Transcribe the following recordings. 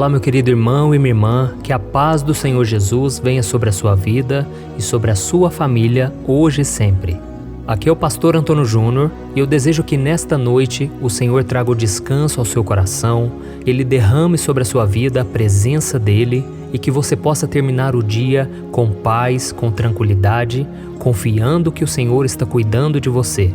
Olá, meu querido irmão e minha irmã, que a paz do Senhor Jesus venha sobre a sua vida e sobre a sua família, hoje e sempre. Aqui é o pastor Antônio Júnior e eu desejo que nesta noite o Senhor traga o descanso ao seu coração, Ele derrame sobre a sua vida a presença dEle e que você possa terminar o dia com paz, com tranquilidade, confiando que o Senhor está cuidando de você.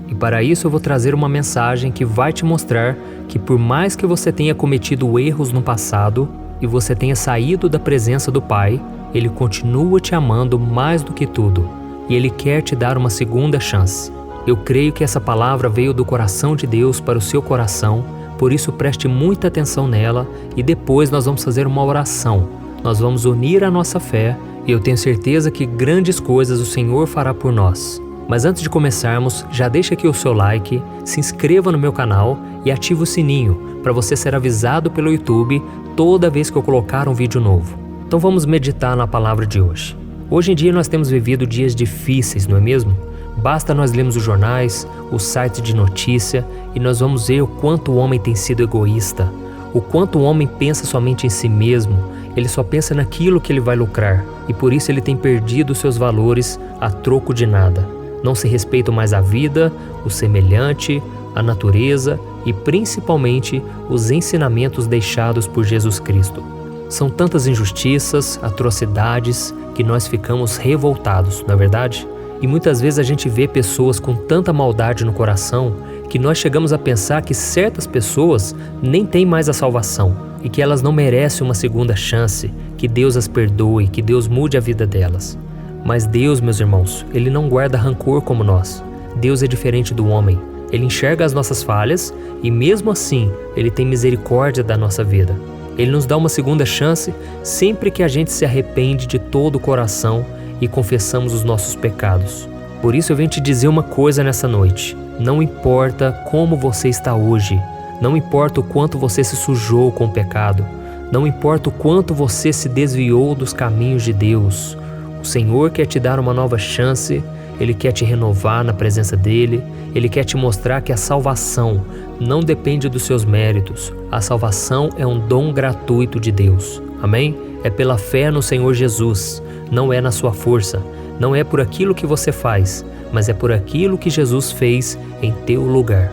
E para isso eu vou trazer uma mensagem que vai te mostrar que por mais que você tenha cometido erros no passado e você tenha saído da presença do Pai, Ele continua te amando mais do que tudo e Ele quer te dar uma segunda chance. Eu creio que essa palavra veio do coração de Deus para o seu coração, por isso preste muita atenção nela e depois nós vamos fazer uma oração. Nós vamos unir a nossa fé e eu tenho certeza que grandes coisas o Senhor fará por nós. Mas antes de começarmos, já deixa aqui o seu like, se inscreva no meu canal e ative o sininho para você ser avisado pelo YouTube toda vez que eu colocar um vídeo novo. Então vamos meditar na palavra de hoje. Hoje em dia nós temos vivido dias difíceis, não é mesmo? Basta nós lermos os jornais, os sites de notícia e nós vamos ver o quanto o homem tem sido egoísta, o quanto o homem pensa somente em si mesmo, ele só pensa naquilo que ele vai lucrar e por isso ele tem perdido seus valores a troco de nada. Não se respeita mais a vida, o semelhante, a natureza e principalmente os ensinamentos deixados por Jesus Cristo. São tantas injustiças, atrocidades que nós ficamos revoltados, não é verdade? E muitas vezes a gente vê pessoas com tanta maldade no coração que nós chegamos a pensar que certas pessoas nem têm mais a salvação e que elas não merecem uma segunda chance, que Deus as perdoe, que Deus mude a vida delas. Mas Deus, meus irmãos, Ele não guarda rancor como nós. Deus é diferente do homem. Ele enxerga as nossas falhas e mesmo assim, Ele tem misericórdia da nossa vida. Ele nos dá uma segunda chance sempre que a gente se arrepende de todo o coração e confessamos os nossos pecados. Por isso eu venho te dizer uma coisa nessa noite. Não importa como você está hoje, não importa o quanto você se sujou com o pecado, não importa o quanto você se desviou dos caminhos de Deus, o Senhor quer te dar uma nova chance, Ele quer te renovar na presença dEle, Ele quer te mostrar que a salvação não depende dos seus méritos, a salvação é um dom gratuito de Deus, amém? É pela fé no Senhor Jesus, não é na sua força, não é por aquilo que você faz, mas é por aquilo que Jesus fez em teu lugar.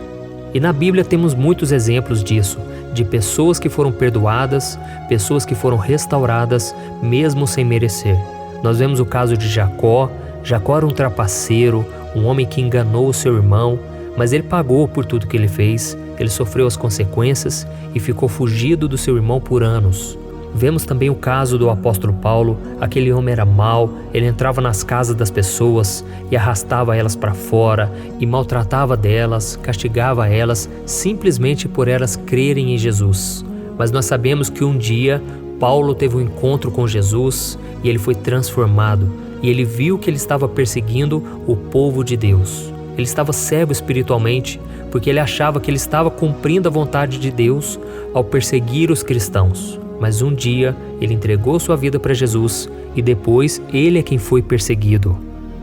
E na Bíblia temos muitos exemplos disso, de pessoas que foram perdoadas, pessoas que foram restauradas, mesmo sem merecer. Nós vemos o caso de Jacó. Jacó era um trapaceiro, um homem que enganou o seu irmão, mas ele pagou por tudo que ele fez, ele sofreu as consequências e ficou fugido do seu irmão por anos. Vemos também o caso do apóstolo Paulo. Aquele homem era mau, ele entrava nas casas das pessoas e arrastava elas para fora e maltratava delas, castigava elas simplesmente por elas crerem em Jesus. Mas nós sabemos que um dia Paulo teve um encontro com Jesus e ele foi transformado e ele viu que ele estava perseguindo o povo de Deus. Ele estava cego espiritualmente porque ele achava que ele estava cumprindo a vontade de Deus ao perseguir os cristãos. Mas um dia ele entregou sua vida para Jesus e depois ele é quem foi perseguido.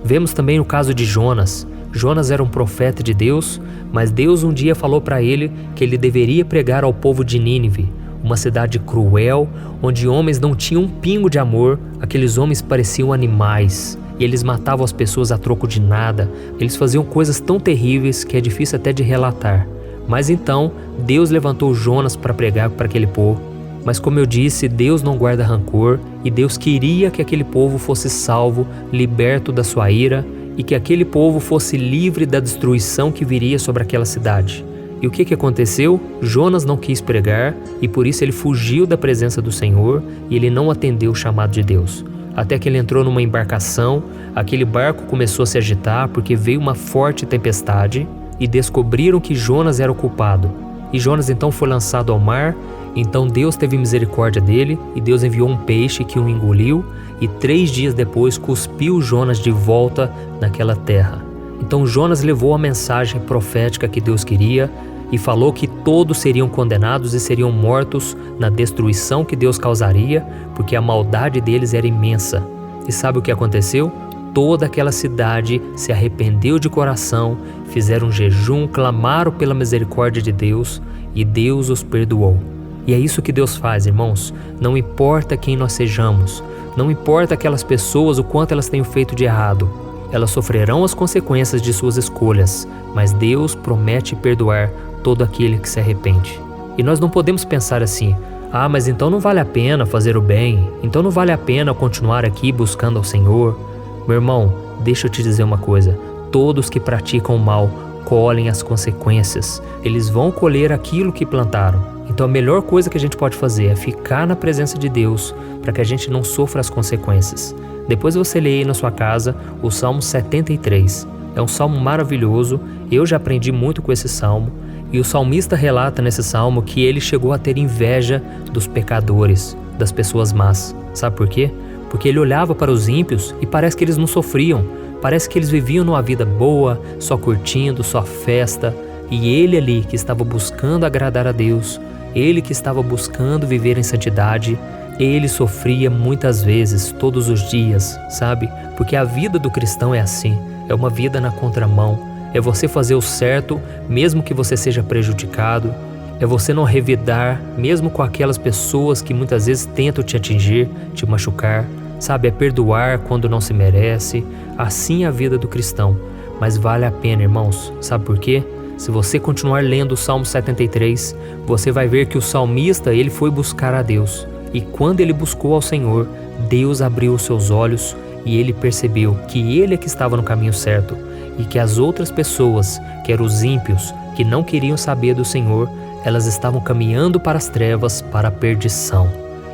Vemos também o caso de Jonas. Jonas era um profeta de Deus, mas Deus um dia falou para ele que ele deveria pregar ao povo de Nínive, uma cidade cruel, onde homens não tinham um pingo de amor, aqueles homens pareciam animais, e eles matavam as pessoas a troco de nada, eles faziam coisas tão terríveis que é difícil até de relatar. Mas então, Deus levantou Jonas para pregar para aquele povo. Mas como eu disse, Deus não guarda rancor, e Deus queria que aquele povo fosse salvo, liberto da sua ira, e que aquele povo fosse livre da destruição que viria sobre aquela cidade. E o que aconteceu? Jonas não quis pregar e por isso ele fugiu da presença do Senhor e ele não atendeu o chamado de Deus. Até que ele entrou numa embarcação, aquele barco começou a se agitar porque veio uma forte tempestade e descobriram que Jonas era o culpado. E Jonas então foi lançado ao mar, então Deus teve misericórdia dele e Deus enviou um peixe que o engoliu e 3 dias depois cuspiu Jonas de volta naquela terra. Então Jonas levou a mensagem profética que Deus queria e falou que todos seriam condenados e seriam mortos na destruição que Deus causaria, porque a maldade deles era imensa. E sabe o que aconteceu? Toda aquela cidade se arrependeu de coração, fizeram jejum, clamaram pela misericórdia de Deus e Deus os perdoou. E é isso que Deus faz, irmãos. Não importa quem nós sejamos, não importa aquelas pessoas o quanto elas tenham feito de errado, elas sofrerão as consequências de suas escolhas, mas Deus promete perdoar todo aquele que se arrepende. E nós não podemos pensar assim: ah, mas então não vale a pena fazer o bem, então não vale a pena continuar aqui buscando ao Senhor. Meu irmão, deixa eu te dizer uma coisa: todos que praticam o mal colhem as consequências, eles vão colher aquilo que plantaram. Então a melhor coisa que a gente pode fazer é ficar na presença de Deus para que a gente não sofra as consequências. Depois você lê aí na sua casa o Salmo 73. É um salmo maravilhoso, eu já aprendi muito com esse salmo. E o salmista relata nesse salmo que ele chegou a ter inveja dos pecadores, das pessoas más. Sabe por quê? Porque ele olhava para os ímpios e parece que eles não sofriam. Parece que eles viviam numa vida boa, só curtindo, só festa. E ele ali que estava buscando agradar a Deus, ele que estava buscando viver em santidade, ele sofria muitas vezes, todos os dias, sabe? Porque a vida do cristão é assim, é uma vida na contramão. É você fazer o certo, mesmo que você seja prejudicado. É você não revidar, mesmo com aquelas pessoas que muitas vezes tentam te atingir, te machucar. Sabe, é perdoar quando não se merece. Assim é a vida do cristão. Mas vale a pena, irmãos. Sabe por quê? Se você continuar lendo o Salmo 73, você vai ver que o salmista, ele foi buscar a Deus. E quando ele buscou ao Senhor, Deus abriu os seus olhos e ele percebeu que ele é que estava no caminho certo e que as outras pessoas, que eram os ímpios, que não queriam saber do Senhor, elas estavam caminhando para as trevas, para a perdição.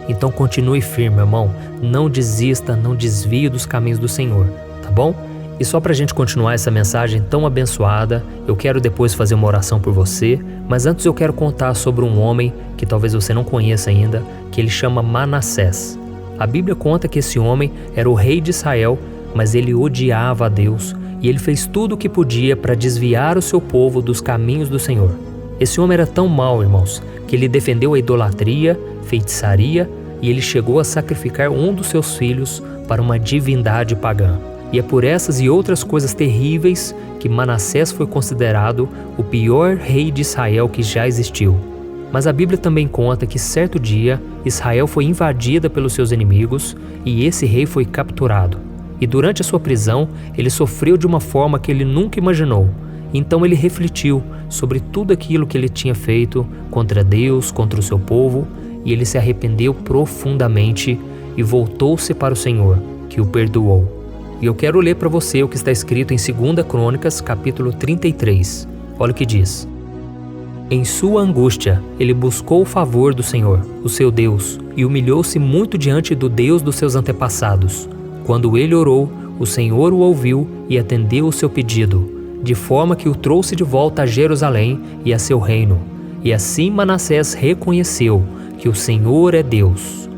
Então continue firme, irmão. Não desista, não desvie dos caminhos do Senhor, tá bom? E só para a gente continuar essa mensagem tão abençoada, eu quero depois fazer uma oração por você, mas antes eu quero contar sobre um homem que talvez você não conheça ainda, que ele chama Manassés. A Bíblia conta que esse homem era o rei de Israel, mas ele odiava a Deus e ele fez tudo o que podia para desviar o seu povo dos caminhos do Senhor. Esse homem era tão mau, irmãos, que ele defendeu a idolatria, feitiçaria e ele chegou a sacrificar um dos seus filhos para uma divindade pagã. E é por essas e outras coisas terríveis que Manassés foi considerado o pior rei de Israel que já existiu. Mas a Bíblia também conta que certo dia Israel foi invadida pelos seus inimigos e esse rei foi capturado. E durante a sua prisão ele sofreu de uma forma que ele nunca imaginou. Então ele refletiu sobre tudo aquilo que ele tinha feito contra Deus, contra o seu povo, e ele se arrependeu profundamente e voltou-se para o Senhor, que o perdoou. E eu quero ler para você o que está escrito em 2 Crônicas, capítulo 33. Olha o que diz. Em sua angústia, ele buscou o favor do Senhor, o seu Deus, e humilhou-se muito diante do Deus dos seus antepassados. Quando ele orou, o Senhor o ouviu e atendeu o seu pedido, de forma que o trouxe de volta a Jerusalém e a seu reino. E assim Manassés reconheceu que o Senhor é Deus.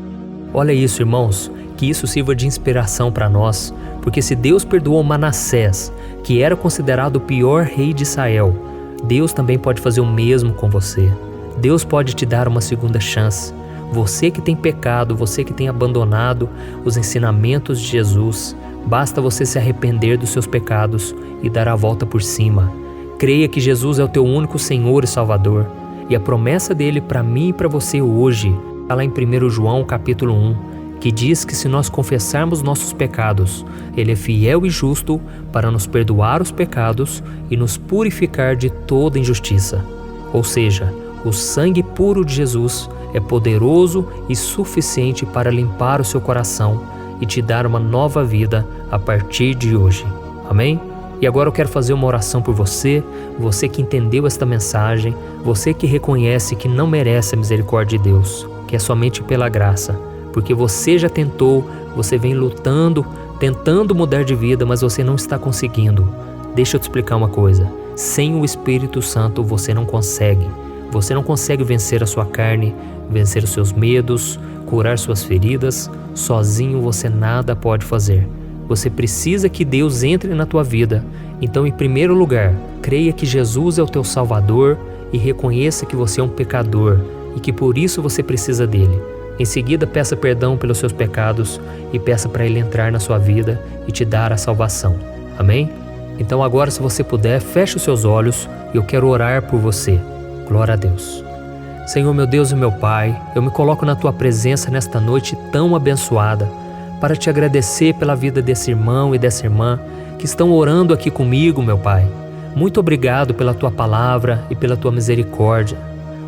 Olha isso, irmãos, que isso sirva de inspiração para nós, porque se Deus perdoou Manassés, que era considerado o pior rei de Israel, Deus também pode fazer o mesmo com você. Deus pode te dar uma segunda chance. Você que tem pecado, você que tem abandonado os ensinamentos de Jesus, basta você se arrepender dos seus pecados e dar a volta por cima. Creia que Jesus é o teu único Senhor e Salvador. E a promessa dele para mim e para você hoje está lá em 1 João capítulo 1, que diz que se nós confessarmos nossos pecados, ele é fiel e justo para nos perdoar os pecados e nos purificar de toda injustiça. Ou seja, o sangue puro de Jesus é poderoso e suficiente para limpar o seu coração e te dar uma nova vida a partir de hoje. Amém? E agora eu quero fazer uma oração por você, você que entendeu esta mensagem, você que reconhece que não merece a misericórdia de Deus, que é somente pela graça, porque você já tentou, você vem lutando, tentando mudar de vida, mas você não está conseguindo. Deixa eu te explicar uma coisa, sem o Espírito Santo você não consegue. Você não consegue vencer a sua carne, vencer os seus medos, curar suas feridas. Sozinho você nada pode fazer. Você precisa que Deus entre na tua vida. Então, em primeiro lugar, creia que Jesus é o teu Salvador e reconheça que você é um pecador e que por isso você precisa dele. Em seguida, peça perdão pelos seus pecados e peça para ele entrar na sua vida e te dar a salvação. Amém? Então agora, se você puder, feche os seus olhos e eu quero orar por você. Glória a Deus. Senhor, meu Deus e meu Pai, eu me coloco na Tua presença nesta noite tão abençoada para Te agradecer pela vida desse irmão e dessa irmã que estão orando aqui comigo, meu Pai. Muito obrigado pela Tua palavra e pela Tua misericórdia.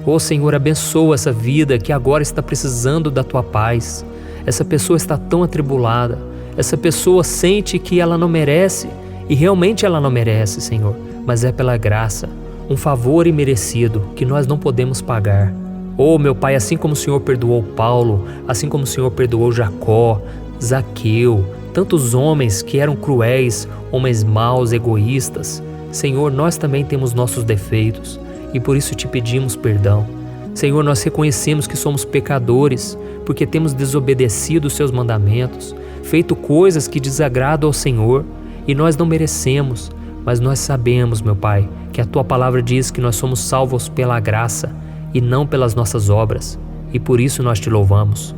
Ô Senhor, abençoa essa vida que agora está precisando da Tua paz. Essa pessoa está tão atribulada, essa pessoa sente que ela não merece e realmente ela não merece, Senhor, mas é pela graça. Um favor imerecido que nós não podemos pagar. Oh, meu Pai, assim como o Senhor perdoou Paulo, assim como o Senhor perdoou Jacó, Zaqueu, tantos homens que eram cruéis, homens maus, egoístas, Senhor, nós também temos nossos defeitos e por isso Te pedimos perdão. Senhor, nós reconhecemos que somos pecadores porque temos desobedecido os Seus mandamentos, feito coisas que desagradam ao Senhor e nós não merecemos. Mas nós sabemos, meu Pai, que a Tua palavra diz que nós somos salvos pela graça e não pelas nossas obras, e por isso nós Te louvamos.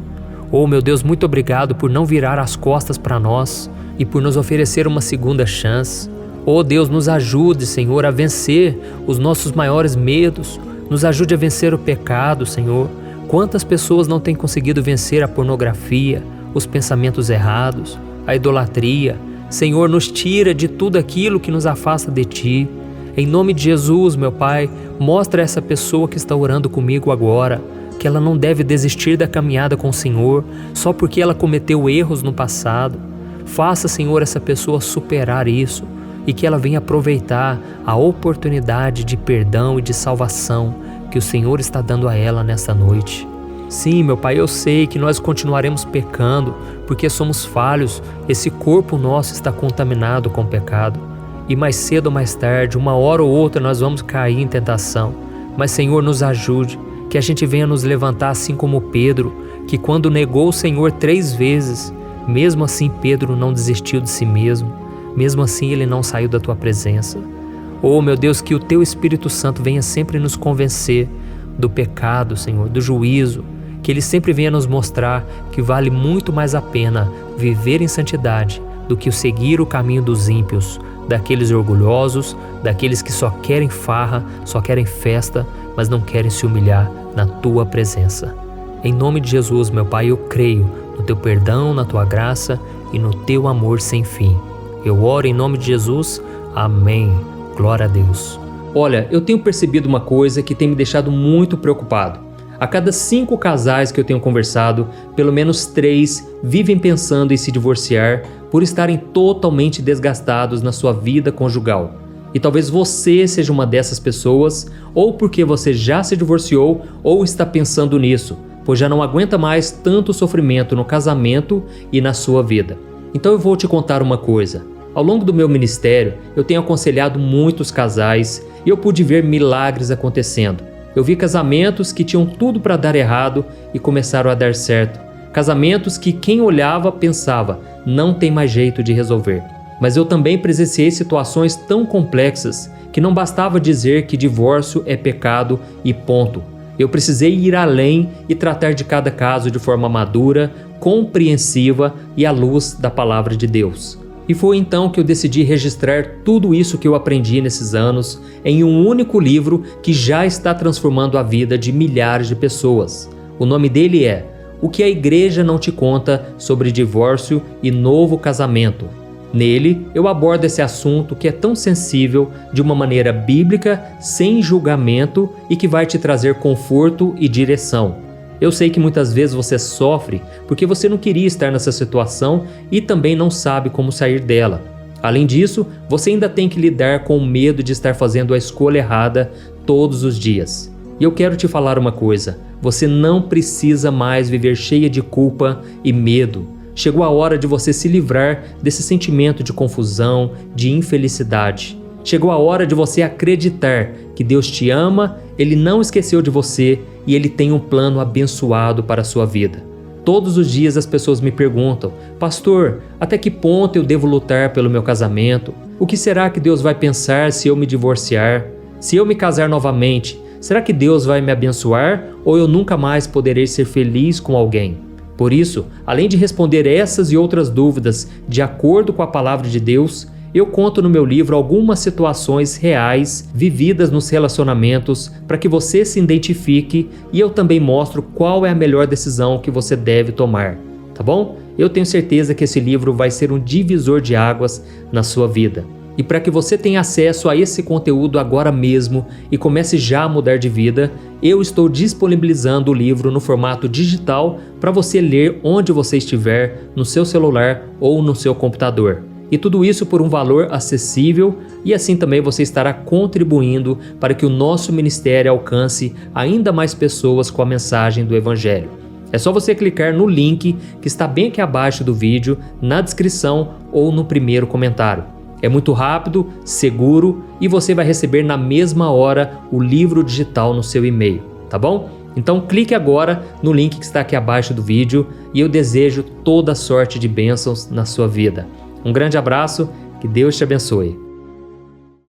Oh, meu Deus, muito obrigado por não virar as costas para nós e por nos oferecer uma segunda chance. Oh, Deus, nos ajude, Senhor, a vencer os nossos maiores medos, nos ajude a vencer o pecado, Senhor. Quantas pessoas não têm conseguido vencer a pornografia, os pensamentos errados, a idolatria? Senhor, nos tira de tudo aquilo que nos afasta de Ti. Em nome de Jesus, meu Pai, mostra a essa pessoa que está orando comigo agora que ela não deve desistir da caminhada com o Senhor só porque ela cometeu erros no passado. Faça, Senhor, essa pessoa superar isso e que ela venha aproveitar a oportunidade de perdão e de salvação que o Senhor está dando a ela nesta noite. Sim, meu Pai, eu sei que nós continuaremos pecando porque somos falhos, esse corpo nosso está contaminado com o pecado. E mais cedo ou mais tarde, uma hora ou outra, nós vamos cair em tentação. Mas, Senhor, nos ajude, que a gente venha nos levantar assim como Pedro, que quando negou o Senhor 3 vezes, mesmo assim Pedro não desistiu de si mesmo, mesmo assim ele não saiu da Tua presença. Oh, meu Deus, que o Teu Espírito Santo venha sempre nos convencer do pecado, Senhor, do juízo, que Ele sempre venha nos mostrar que vale muito mais a pena viver em santidade do que o seguir o caminho dos ímpios, daqueles orgulhosos, daqueles que só querem farra, só querem festa, mas não querem se humilhar na Tua presença. Em nome de Jesus, meu Pai, eu creio no Teu perdão, na Tua graça e no Teu amor sem fim. Eu oro em nome de Jesus. Amém. Glória a Deus. Olha, eu tenho percebido uma coisa que tem me deixado muito preocupado. A cada 5 casais que eu tenho conversado, pelo menos 3 vivem pensando em se divorciar por estarem totalmente desgastados na sua vida conjugal. E talvez você seja uma dessas pessoas, ou porque você já se divorciou ou está pensando nisso, pois já não aguenta mais tanto sofrimento no casamento e na sua vida. Então eu vou te contar uma coisa. Ao longo do meu ministério, eu tenho aconselhado muitos casais e eu pude ver milagres acontecendo. Eu vi casamentos que tinham tudo para dar errado e começaram a dar certo. Casamentos que quem olhava pensava, não tem mais jeito de resolver. Mas eu também presenciei situações tão complexas que não bastava dizer que divórcio é pecado e ponto. Eu precisei ir além e tratar de cada caso de forma madura, compreensiva e à luz da palavra de Deus. E foi então que eu decidi registrar tudo isso que eu aprendi nesses anos em um único livro que já está transformando a vida de milhares de pessoas. O nome dele é O que a Igreja Não Te Conta sobre Divórcio e Novo Casamento. Nele, eu abordo esse assunto que é tão sensível de uma maneira bíblica, sem julgamento e que vai te trazer conforto e direção. Eu sei que muitas vezes você sofre porque você não queria estar nessa situação e também não sabe como sair dela. Além disso, você ainda tem que lidar com o medo de estar fazendo a escolha errada todos os dias. E eu quero te falar uma coisa, você não precisa mais viver cheia de culpa e medo. Chegou a hora de você se livrar desse sentimento de confusão, de infelicidade. Chegou a hora de você acreditar que Deus te ama, Ele não esqueceu de você e Ele tem um plano abençoado para a sua vida. Todos os dias as pessoas me perguntam, pastor, até que ponto eu devo lutar pelo meu casamento? O que será que Deus vai pensar se eu me divorciar? Se eu me casar novamente, será que Deus vai me abençoar ou eu nunca mais poderei ser feliz com alguém? Por isso, além de responder essas e outras dúvidas de acordo com a palavra de Deus, Eu conto no meu livro algumas situações reais vividas nos relacionamentos para que você se identifique, e eu também mostro qual é a melhor decisão que você deve tomar, tá bom? Eu tenho certeza que esse livro vai ser um divisor de águas na sua vida. E para que você tenha acesso a esse conteúdo agora mesmo e comece já a mudar de vida, eu estou disponibilizando o livro no formato digital para você ler onde você estiver, no seu celular ou no seu computador. E tudo isso por um valor acessível, e assim também você estará contribuindo para que o nosso ministério alcance ainda mais pessoas com a mensagem do Evangelho. É só você clicar no link que está bem aqui abaixo do vídeo, na descrição ou no primeiro comentário. É muito rápido, seguro e você vai receber na mesma hora o livro digital no seu e-mail, tá bom? Então clique agora no link que está aqui abaixo do vídeo e eu desejo toda sorte de bênçãos na sua vida. Um grande abraço, que Deus te abençoe.